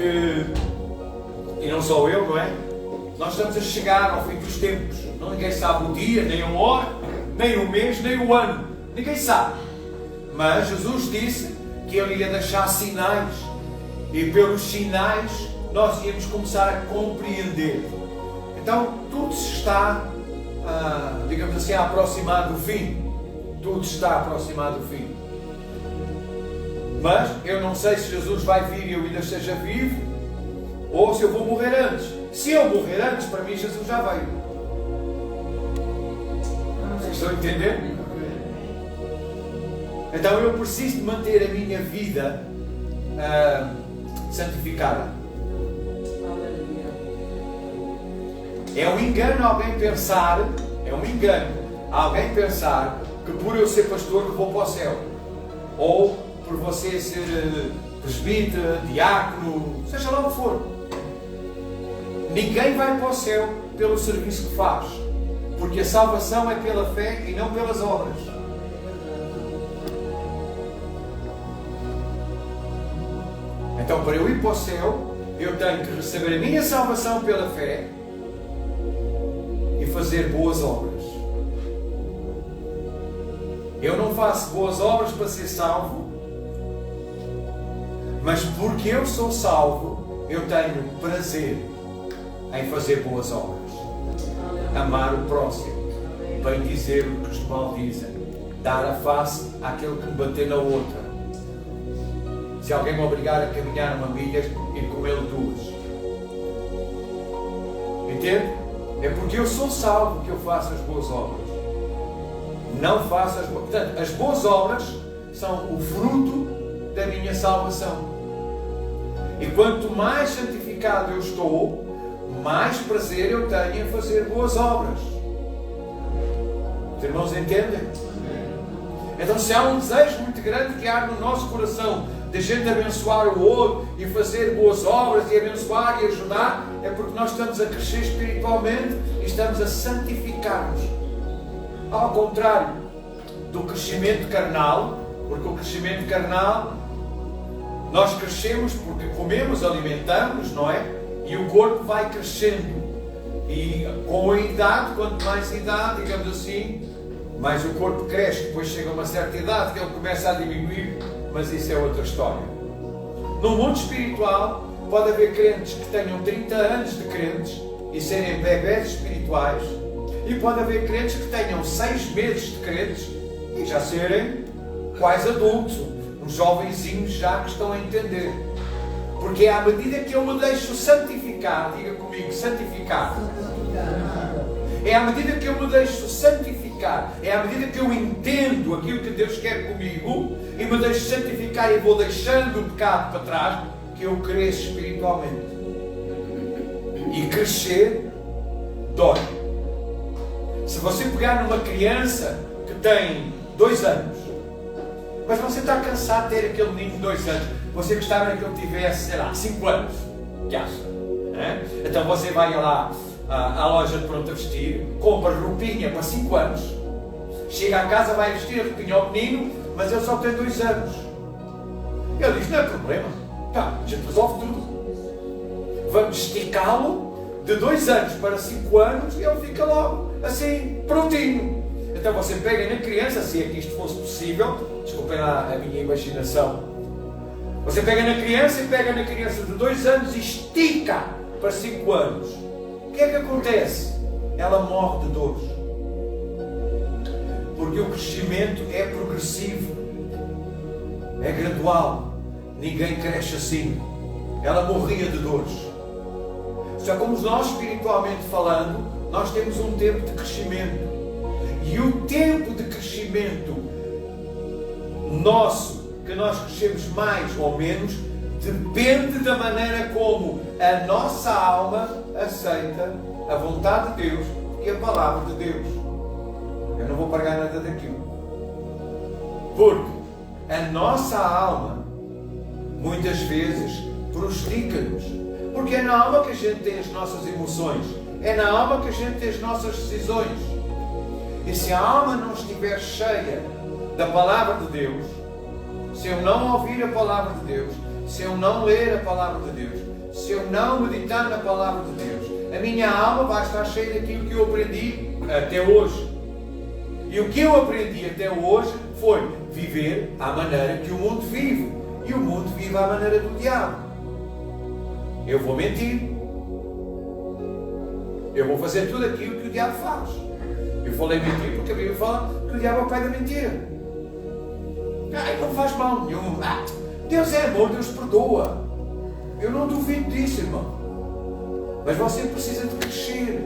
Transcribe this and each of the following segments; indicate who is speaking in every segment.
Speaker 1: que, e não só eu, não é? Nós estamos a chegar ao fim dos tempos. Ninguém sabe o dia, nem a hora, nem o mês, nem o ano. Ninguém sabe. Mas Jesus disse que Ele ia deixar sinais. E pelos sinais nós íamos começar a compreender. Então tudo se está, digamos assim, a aproximar do fim. Tudo está a aproximar do fim. Mas eu não sei se Jesus vai vir e eu ainda esteja vivo, ou se eu vou morrer antes. Se eu morrer antes, para mim Jesus já veio. Vocês estão a entender? Então eu preciso de manter a minha vida santificada. É um engano alguém pensar, que por eu ser pastor que vou para o céu. Ou por você ser presbítero, diácono, seja lá o que for. Ninguém vai para o céu pelo serviço que faz. Porque a salvação é pela fé e não pelas obras. Então, para eu ir para o céu, eu tenho que receber a minha salvação pela fé e fazer boas obras. Eu não faço boas obras para ser salvo, mas porque eu sou salvo, eu tenho prazer em fazer boas obras. Amar o próximo, bem dizer o que os maldizem, dar a face àquele que me bater na outra. Se alguém me obrigar a caminhar uma milha, ir com ele 2. Entende? É porque eu sou salvo que eu faço as boas obras. Não faço as boas... Portanto, as boas obras são o fruto da minha salvação. E quanto mais santificado eu estou, mais prazer eu tenho em fazer boas obras. Os irmãos entendem? Então, se há um desejo muito grande que há no nosso coração de a gente abençoar o outro e fazer boas obras e abençoar e ajudar, é porque nós estamos a crescer espiritualmente e estamos a santificar-nos. Ao contrário do crescimento carnal, porque o crescimento carnal, nós crescemos porque comemos, alimentamos, não é? E o corpo vai crescendo. E com a idade, quanto mais idade, digamos assim, mais o corpo cresce. Depois chega a uma certa idade que ele começa a diminuir. Mas isso é outra história. No mundo espiritual, pode haver crentes que tenham 30 anos de crentes e serem bebés espirituais. E pode haver crentes que tenham 6 meses de crentes e já serem quase adultos. Uns jovenzinhos já que estão a entender. Porque é à medida que eu me deixo santificar, diga comigo, santificar. É à medida que eu me deixo santificar, é à medida que eu entendo aquilo que Deus quer comigo e me deixo santificar e vou deixando o pecado para trás, que eu cresço espiritualmente. E crescer dói. Se você pegar numa criança que tem 2 anos, mas você está cansado de ter aquele menino de 2 anos, você gostava que ele tivesse, sei lá, 5 anos, que acha? Então você vai lá à loja de pronto a vestir, compra roupinha para 5 anos, chega à casa, vai vestir a roupinha ao menino, mas ele só tem 2 anos. Ele diz, não é problema, tá, a gente resolve tudo. Vamos esticá-lo de 2 anos para 5 anos e ele fica logo assim, prontinho. Então você pega na criança, se é que isto fosse possível, desculpem lá a minha imaginação, você pega na criança e pega na criança de 2 anos e estica para 5 anos. O que é que acontece? Ela morre de dores. Porque o crescimento é progressivo, é gradual. Ninguém cresce assim. Ela morria de dores. Já como nós, espiritualmente falando, nós temos um tempo de crescimento. E o tempo de crescimento nosso, que nós crescemos mais ou menos, depende da maneira como a nossa alma aceita a vontade de Deus e a palavra de Deus. Eu não vou pagar nada daquilo. Porque a nossa alma muitas vezes prejudica-nos. Porque é na alma que a gente tem as nossas emoções. É na alma que a gente tem as nossas decisões. E se a alma não estiver cheia da palavra de Deus, se eu não ouvir a palavra de Deus, se eu não ler a palavra de Deus, se eu não meditar na palavra de Deus, a minha alma vai estar cheia daquilo que eu aprendi até hoje. E o que eu aprendi até hoje foi viver à maneira que o mundo vive. E o mundo vive à maneira do diabo. Eu vou mentir. Eu vou fazer tudo aquilo que o diabo faz. Eu falei mentir porque a Bíblia fala que o diabo é o pai da mentira. Não faz mal nenhum. Deus é amor, Deus perdoa. Eu não duvido disso, irmão. Mas você precisa de crescer.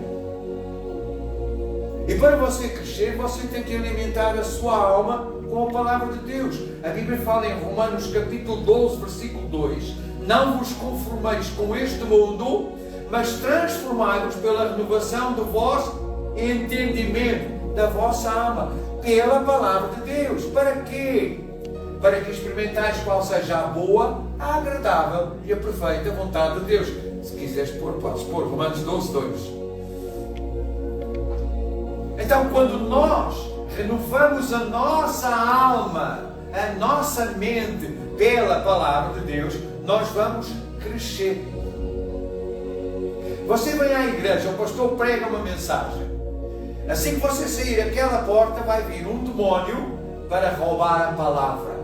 Speaker 1: E para você crescer, você tem que alimentar a sua alma com a palavra de Deus. A Bíblia fala em Romanos capítulo 12, versículo 2: não vos conformeis com este mundo, mas transformai-vos pela renovação do vosso entendimento, da vossa alma, pela palavra de Deus. Para quê? Para que experimentais qual seja a boa, a agradável e a perfeita vontade de Deus. Se quiseres pôr, podes pôr Romanos 12, 2. Então, quando nós renovamos a nossa alma, a nossa mente pela palavra de Deus, nós vamos crescer. Você vem à igreja, o pastor prega uma mensagem. Assim que você sair daquela porta, vai vir um demónio para roubar a palavra.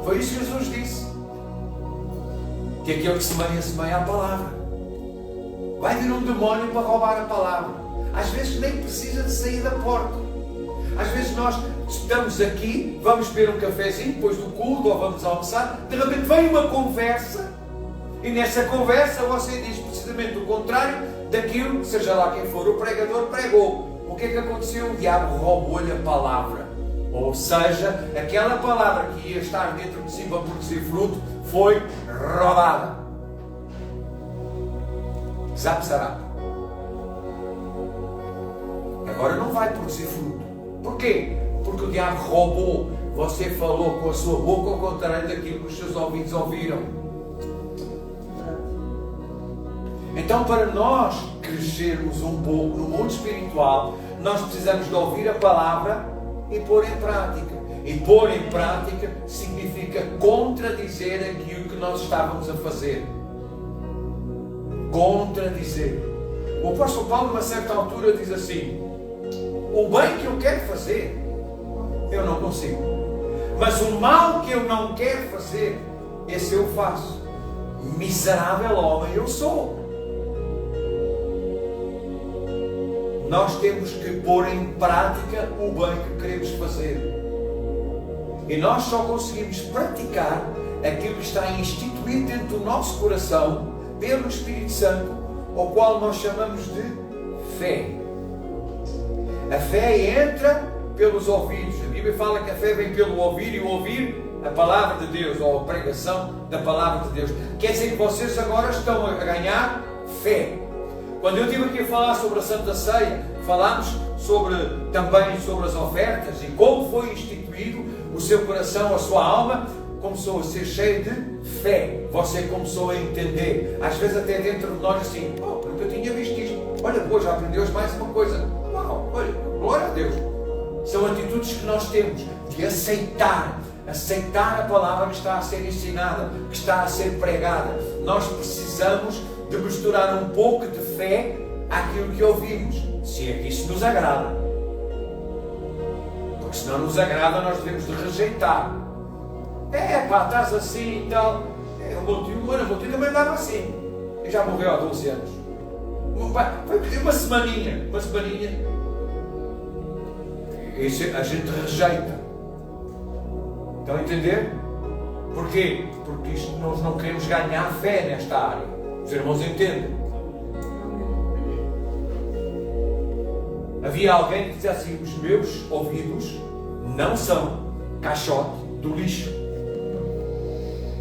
Speaker 1: Foi isso que Jesus disse. Que aquele que semeia a palavra. Vai vir um demónio para roubar a palavra. Às vezes nem precisa de sair da porta. Às vezes nós estamos aqui, vamos beber um cafezinho depois do culto ou vamos almoçar, de repente vem uma conversa e nessa conversa você diz precisamente o contrário daquilo que, seja lá quem for o pregador, pregou. O que é que aconteceu? O diabo roubou-lhe a palavra. Ou seja, aquela palavra que ia estar dentro de si para produzir fruto foi roubada. Zap, zarap. Agora não vai produzir fruto. Porquê? Porque o diabo roubou. Você falou com a sua boca ao contrário daquilo que os seus ouvidos ouviram. Então, para nós crescermos um pouco no mundo espiritual, nós precisamos de ouvir a palavra e pôr em prática. E pôr em prática significa contradizer aquilo que nós estávamos a fazer. Contradizer. O apóstolo Paulo, a uma certa altura, diz assim: o bem que eu quero fazer, eu não consigo. Mas o mal que eu não quero fazer, esse eu faço. Miserável homem eu sou. Nós temos que pôr em prática o bem que queremos fazer. E nós só conseguimos praticar aquilo que está instituído dentro do nosso coração, pelo Espírito Santo, ao qual nós chamamos de fé. A fé entra pelos ouvidos. A Bíblia fala que a fé vem pelo ouvir, e o ouvir a palavra de Deus, ou a pregação da palavra de Deus. Quer dizer que vocês agora estão a ganhar fé. Quando eu estive aqui a falar sobre a Santa Ceia, falámos também sobre as ofertas e como foi instituído o seu coração, a sua alma começou a ser cheia de fé. Você começou a entender. Às vezes até dentro de nós assim: porque eu tinha visto isto. Olha, hoje já aprendeu mais uma coisa. Uau, olha, glória a Deus. São atitudes que nós temos de aceitar a palavra que está a ser ensinada, que está a ser pregada. Nós precisamos de misturar um pouco de fé àquilo que ouvimos, se é que isso nos agrada. Porque se não nos agrada, nós devemos de rejeitar. Estás assim e tal. O meu tio também andava assim. Ele já morreu há 12 anos. Foi uma semaninha. Isso a gente rejeita. Estão a entender? Porquê? Porque nós não queremos ganhar fé nesta área. Os irmãos entendem? Havia alguém que dizia assim: os meus ouvidos não são caixote do lixo.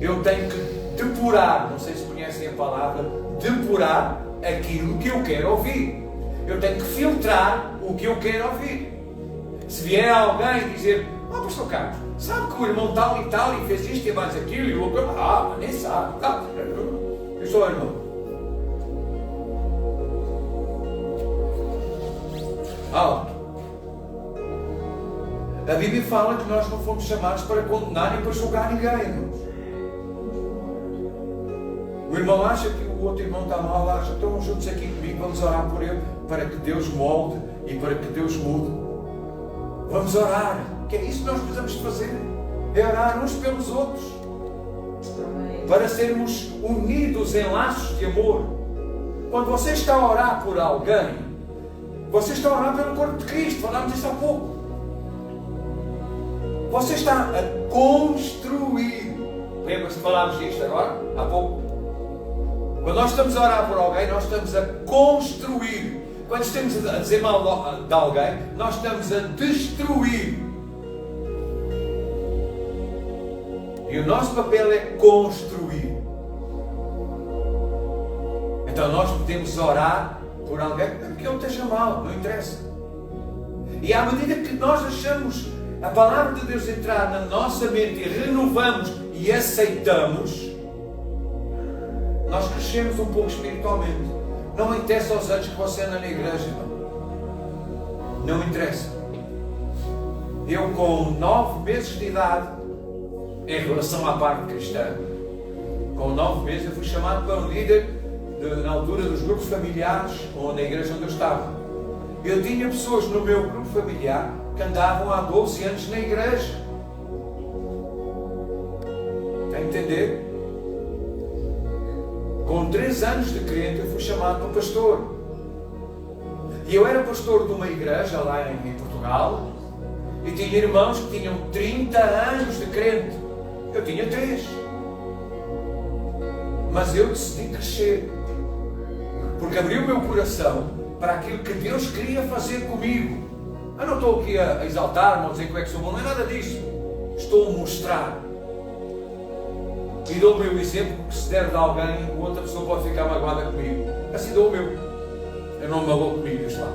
Speaker 1: Eu tenho que depurar, não sei se conhecem a palavra, depurar aquilo que eu quero ouvir. Eu tenho que filtrar o que eu quero ouvir. Se vier alguém dizer: pastor Carlos, sabe que o irmão tal e fez isto e mais aquilo e o outro, mas nem sabe. Eu sou o irmão. Alto. A Bíblia fala que nós não fomos chamados para condenar e para julgar ninguém, irmãos. O irmão acha que o outro irmão está mal, acha, estão juntos aqui comigo, vamos orar por ele, para que Deus molde e para que Deus mude. Vamos orar, que é isso que nós precisamos de fazer, é orar uns pelos outros, para sermos unidos em laços de amor. Quando você está a orar por alguém, você está a orar pelo corpo de Cristo, falámos disso há pouco. Você está a construir. Lembra-se de falarmos disto agora, há pouco? Quando nós estamos a orar por alguém, nós estamos a construir. Quando estamos a dizer mal de alguém, nós estamos a destruir. E o nosso papel é construir. Então nós podemos orar por alguém que ele esteja mal, não interessa. E à medida que nós achamos a palavra de Deus entrar na nossa mente e renovamos e aceitamos, nós crescemos um pouco espiritualmente. Não interessa aos anos que você anda na igreja, irmão. Não interessa. Eu, com 9 meses de idade, em relação à parte cristã, com 9 meses eu fui chamado para um líder na altura dos grupos familiares, ou na igreja onde eu estava. Eu tinha pessoas no meu grupo familiar que andavam há 12 anos na igreja. Está a entender? Com 3 anos de crente eu fui chamado para pastor. E eu era pastor de uma igreja lá em Portugal, e tinha irmãos que tinham 30 anos de crente. Eu tinha 3. Mas eu decidi crescer, porque abri o meu coração para aquilo que Deus queria fazer comigo. Eu não estou aqui a exaltar-me ou a dizer como é que sou bom, não é nada disso. Estou a mostrar. E dou o meu exemplo, porque se der de alguém, outra pessoa pode ficar magoada comigo. Assim dou o meu. Eu não me magoo comigo, Deus lá.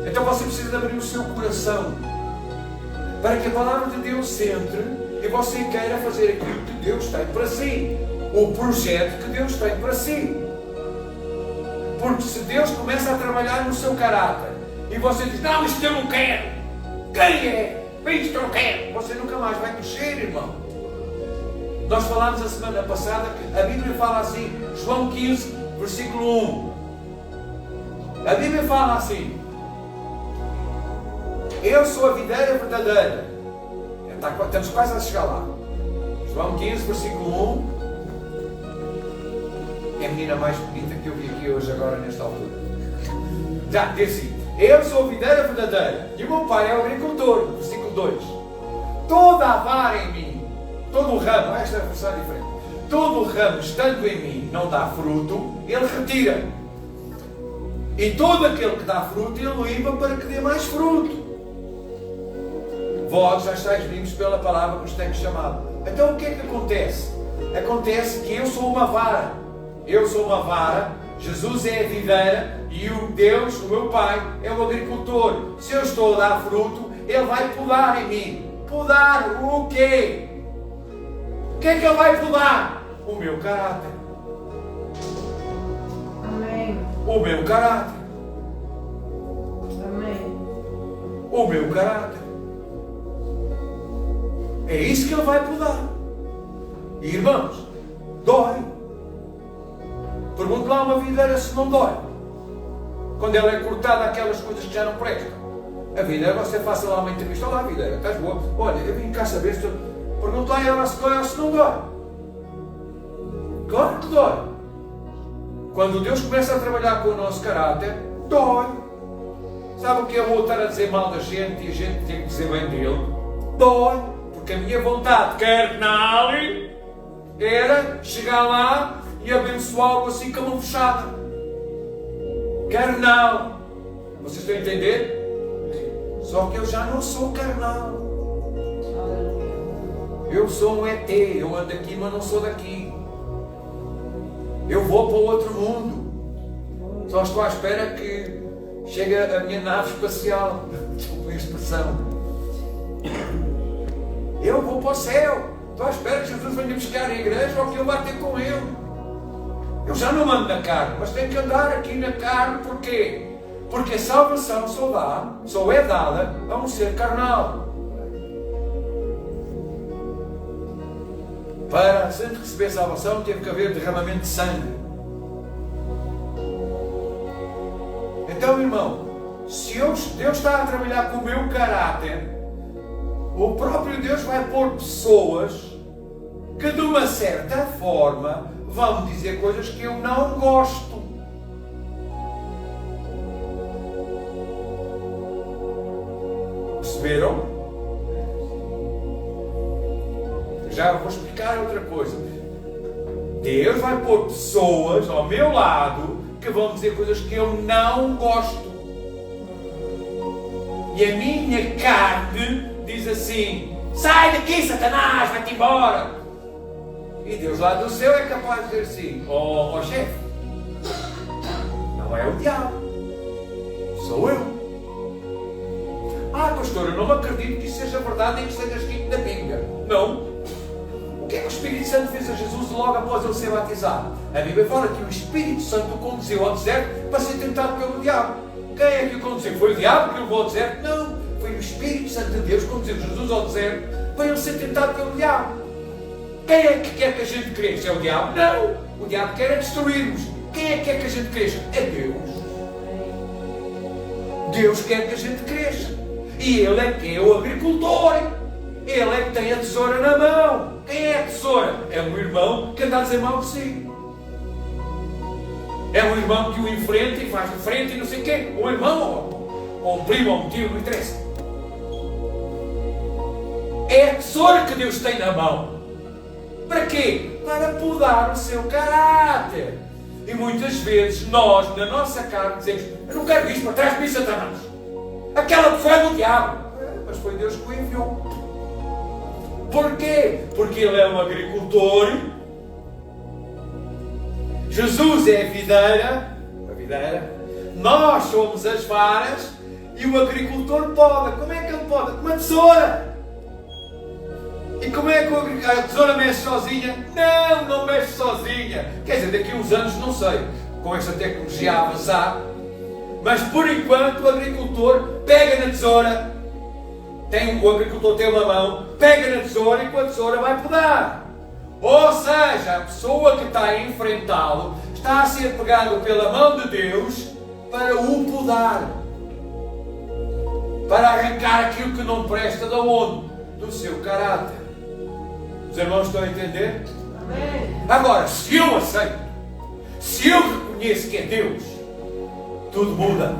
Speaker 1: Então você precisa de abrir o seu coração para que a palavra de Deus entre e você queira fazer aquilo que Deus tem para si. O projeto que Deus tem para si. Porque se Deus começa a trabalhar no seu caráter e você diz, não, isto eu não quero. Quem é? Isto eu não quero. Você nunca mais vai crescer, irmão. Nós falámos a semana passada que a Bíblia fala assim, João 15, versículo 1. A Bíblia fala assim, eu sou a videira verdadeira. Estamos quase a chegar lá. João 15, versículo 1. É a menina mais bonita que eu vi aqui hoje, agora, nesta altura. Já, diz assim, eu sou a videira verdadeira e o meu pai é o agricultor. Versículo 2. Toda a vara em mim, todo o ramo, esta versão é diferente, todo o ramo estando em mim não dá fruto, ele retira. E todo aquele que dá fruto, ele limpa para que dê mais fruto. Vós já estáis limpos pela palavra que os tenho chamado. Então o que é que acontece? Acontece que eu sou uma vara. Eu sou uma vara, Jesus é a videira e o Deus, o meu Pai, é o agricultor. Se eu estou a dar fruto, Ele vai podar em mim. Podar o quê? O que é que Ele vai podar? O meu caráter.
Speaker 2: Amém.
Speaker 1: O meu caráter.
Speaker 2: Amém.
Speaker 1: O meu caráter. É isso que Ele vai podar. E, irmãos, dói. Pergunto lá a uma videira se não dói. Quando ela é cortada aquelas coisas que já não prestam. A videira, você faça lá uma entrevista. Olá, videira, estás boa? Olha, eu vim cá saber se tu... Pergunto lá a ela se dói ou se não dói. Claro que dói. Quando Deus começa a trabalhar com o nosso caráter, dói. Sabe o que é voltar a dizer mal da gente e a gente tem que dizer bem dele? Dói. Porque a minha vontade carnal era chegar lá e abençoá-lo assim com a mão fechada. Carnal. Vocês estão a entender? Só que eu já não sou carnal. Eu sou um ET. Eu ando aqui, mas não sou daqui. Eu vou para o outro mundo. Só estou à espera que chegue a minha nave espacial. Desculpa a expressão. Eu vou para o céu. Estou à espera que Jesus venha buscar a igreja ou que eu vá ter com ele. Eu já não ando na carne, mas tenho que andar aqui na carne. Porquê? Porque a salvação só é dada a um ser carnal. Para a gente receber salvação teve que haver derramamento de sangue. Então, irmão, se Deus está a trabalhar com o meu caráter, o próprio Deus vai pôr pessoas que de uma certa forma vão dizer coisas que eu não gosto. Perceberam? Já vou explicar outra coisa. Deus vai pôr pessoas ao meu lado que vão dizer coisas que eu não gosto. E a minha carne diz assim: sai daqui, Satanás, vai-te embora. E Deus lá do céu é capaz de dizer assim: ó chefe, não é o diabo, sou eu. Ah, pastor, eu não acredito que isso seja verdade nem que seja escrito na Bíblia. Não. O que é que o Espírito Santo fez a Jesus logo após ele ser batizado? A Bíblia fala que o Espírito Santo o conduziu ao deserto para ser tentado pelo diabo. Quem é que o conduziu? Foi o diabo que o levou ao deserto? Não. Foi o Espírito Santo de Deus que conduziu Jesus ao deserto para ele ser tentado pelo diabo. Quem é que quer que a gente cresça? É o diabo? Não. O diabo quer destruir-nos. Quem é que quer que a gente cresça? É Deus. Deus quer que a gente cresça. E Ele é que é o agricultor. Ele é que tem a tesoura na mão. Quem é a tesoura? É um irmão que anda a dizer mal de si. É um irmão que o enfrenta e faz de frente e não sei o quê. Um irmão, ou um primo, ou um tio, não interessa. É a tesoura que Deus tem na mão. Para quê? Para podar o seu caráter. E muitas vezes nós, na nossa carne, dizemos: eu não quero isto, para trás de mim, Satanás. Aquela pessoa é do diabo. Mas foi Deus que o enviou. Porquê? Porque Ele é um agricultor. Jesus é a videira. Nós somos as varas. E o agricultor poda. Como é que ele poda? Com uma tesoura. E como é que a tesoura mexe sozinha? Não mexe sozinha. Quer dizer, daqui a uns anos não sei. Com esta tecnologia a avançar. Mas por enquanto o agricultor pega na tesoura. O agricultor tem uma mão, pega na tesoura e com a tesoura vai podar. Ou seja, a pessoa que está a enfrentá-lo está a ser pegada pela mão de Deus para o podar. Para arrancar aquilo que não presta de onde? Do seu caráter. Os irmãos estão a entender? Amém. Agora, se eu aceito, se eu reconheço que é Deus, tudo muda.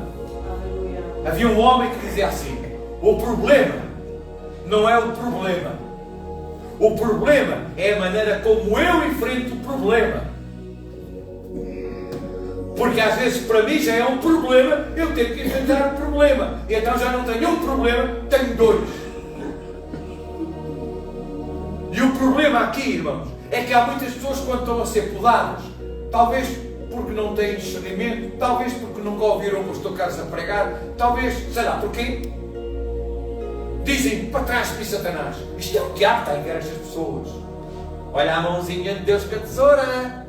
Speaker 1: Havia um homem que dizia assim: o problema não é o problema. O problema é a maneira como eu enfrento o problema. Porque às vezes para mim já é um problema eu tenho que enfrentar o problema. E então já não tenho um problema, tenho dois. E o problema aqui, irmãos, é que há muitas pessoas quando estão a ser podadas, talvez porque não têm discernimento, talvez porque nunca ouviram o pastor Carlos a pregar, talvez, sei lá, porquê? Dizem: para trás de mim, Satanás. Isto é o diabo que está a enviar estas pessoas. Olha a mãozinha de Deus com a tesoura.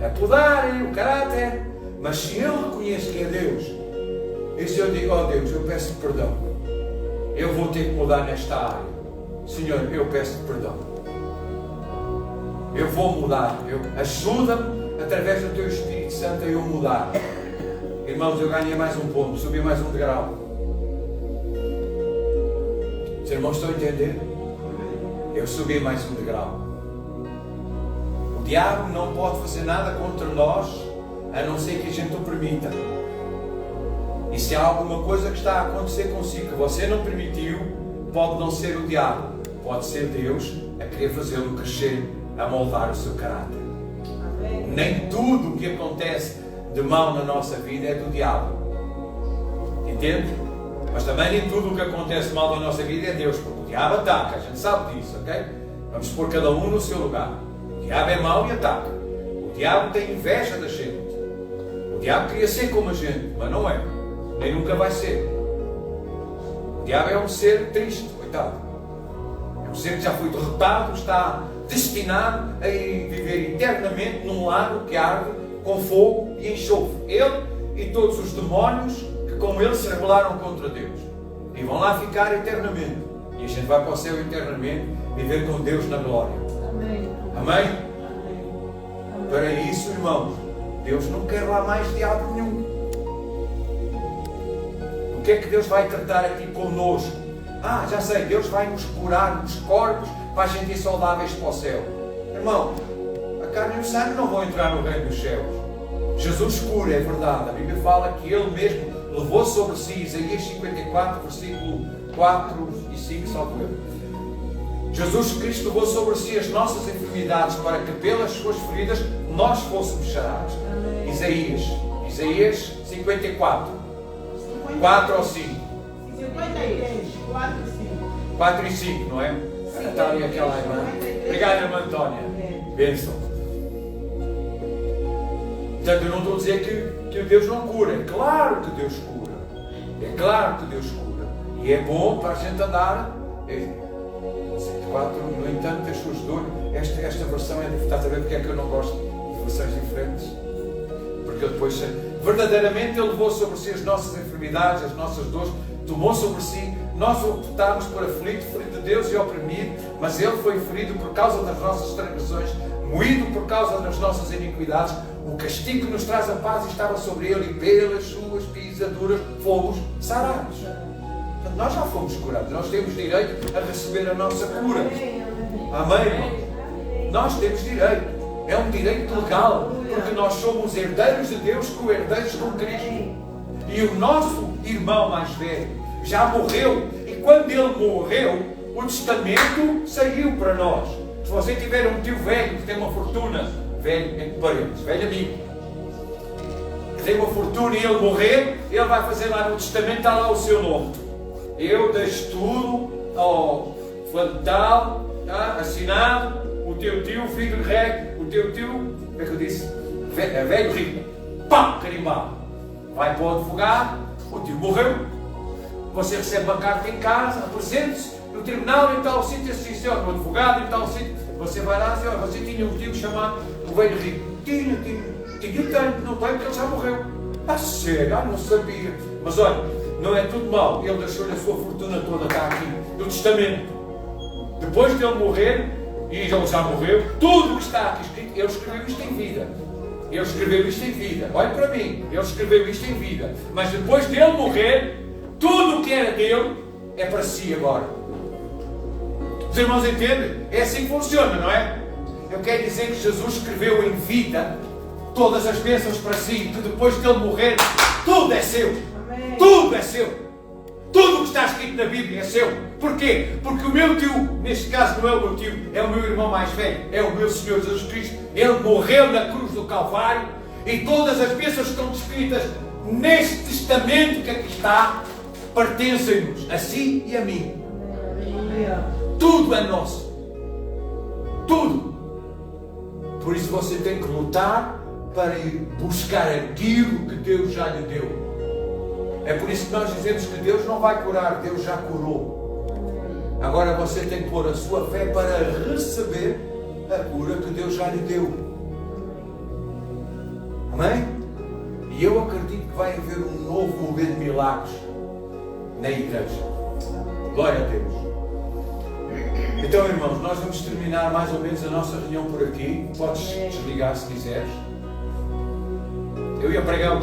Speaker 1: A podar o caráter. Mas se eu reconheço que é Deus, e se eu digo: ó Deus, eu peço perdão, eu vou ter que mudar nesta área. Senhor, eu peço perdão. Eu vou mudar. Ajuda-me, através do Teu Espírito Santo, a eu mudar. Irmãos, eu ganhei mais um ponto, subi mais um degrau. Os irmãos estão a entender? Eu subi mais um degrau. O diabo não pode fazer nada contra nós, a não ser que a gente o permita. E se há alguma coisa que está a acontecer consigo que você não permitiu, pode não ser o diabo, pode ser Deus a querer fazê-lo crescer, a moldar o seu caráter. Amém. Nem tudo o que acontece de mal na nossa vida é do diabo. Entende? Mas também nem tudo o que acontece mal na nossa vida é Deus, porque o diabo ataca, a gente sabe disso, ok? Vamos pôr cada um no seu lugar. O diabo é mau e ataca. O diabo tem inveja da gente. O diabo queria ser como a gente, mas não é. Nem nunca vai ser. O diabo é um ser triste, coitado. É um ser que já foi derrotado, está destinado a viver eternamente num lago que arde com fogo e enxofre. Ele e todos os demónios que com ele se rebelaram contra Deus. E vão lá ficar eternamente. E a gente vai para o céu eternamente viver com Deus na glória. Amém? Para isso, irmãos, Deus não quer lá mais diabo nenhum. O que é que Deus vai tratar aqui conosco? Já sei, Deus vai nos curar nos corpos para a gente ir saudáveis para o céu. Irmão, a carne e o sangue não vão entrar no reino dos céus. Jesus cura, é verdade. A Bíblia fala que Ele mesmo levou sobre si, Isaías 54, versículo 4 e 5, salvo eu. Jesus Cristo levou sobre si as nossas enfermidades para que pelas suas feridas nós fôssemos sarados. Isaías 54, 4 ou 5?
Speaker 2: 53, 4 e 5.
Speaker 1: 4 e 5, não é? Está ali aquela irmã. Obrigado, irmã Antônia. Bênção. Portanto, eu não estou a dizer que Deus não cura. É claro que Deus cura. É claro que Deus cura. E é bom para a gente andar. 4, no entanto, as suas dores. Esta versão é diferente. Está a saber porque é que eu não gosto de versões diferentes? Porque depois, verdadeiramente, Ele levou sobre si as nossas enfermidades, as nossas dores, tomou sobre si. Nós o reputámos por aflito, ferido de Deus e oprimido, mas Ele foi ferido por causa das nossas transgressões, moído por causa das nossas iniquidades. O castigo que nos traz a paz estava sobre Ele, e pelas suas pisaduras fomos sarados. Portanto, nós já fomos curados, nós temos direito a receber a nossa cura. Amém, irmão? Nós temos direito. É um direito legal, porque nós somos herdeiros de Deus, co-herdeiros com Cristo. E o nosso irmão mais velho já morreu, e quando ele morreu, o testamento saiu para nós. Se você tiver um tio velho que tem uma fortuna, velho entre parentes, velho amigo, que tem uma fortuna e ele morrer, ele vai fazer lá no testamento, está lá o seu nome. Eu deixo tudo ao flantal, assinado, o teu tio, filho de rei, o teu tio, como é que eu disse? Velho rico, pá, carimbado. Vai para o advogado, o tio morreu, você recebe uma carta em casa, apresente-se no tribunal em tal sítio, assim, no advogado em tal sítio. Você vai lá e diz, você tinha um tio chamado o velho rico. Tinha tanto, não tenho, porque ele já morreu. Sério, não sabia. Mas olha, não é tudo mau, ele deixou-lhe a sua fortuna toda, está aqui, no testamento. Depois de ele morrer, e ele já morreu, tudo o que está aqui escrito, ele escreveu isto em vida. Ele escreveu isto em vida. Olhe para mim, ele escreveu isto em vida. Mas depois de ele morrer, tudo o que era dele é para si agora. Os irmãos entendem? É assim que funciona, não é? Eu quero dizer que Jesus escreveu em vida todas as bênçãos para si, que depois de ele morrer, tudo é seu. Amém. Tudo é seu. Tudo o que está escrito na Bíblia é seu. Porquê? Porque o meu tio, neste caso não é o meu tio, é o meu irmão mais velho, é o meu Senhor Jesus Cristo. Ele morreu na cruz do Calvário e todas as bênçãos que estão descritas neste testamento que aqui está, pertencem-nos a si e a mim. Tudo é nosso. Tudo. Por isso você tem que lutar para ir buscar aquilo que Deus já lhe deu. É por isso que nós dizemos que Deus não vai curar, Deus já curou. Agora você tem que pôr a sua fé para receber a cura que Deus já lhe deu. Amém? E eu acredito que vai haver um novo mover de milagres na igreja. Glória a Deus. Então, irmãos, nós vamos terminar mais ou menos a nossa reunião por aqui. Podes desligar se quiseres. Eu ia pregar o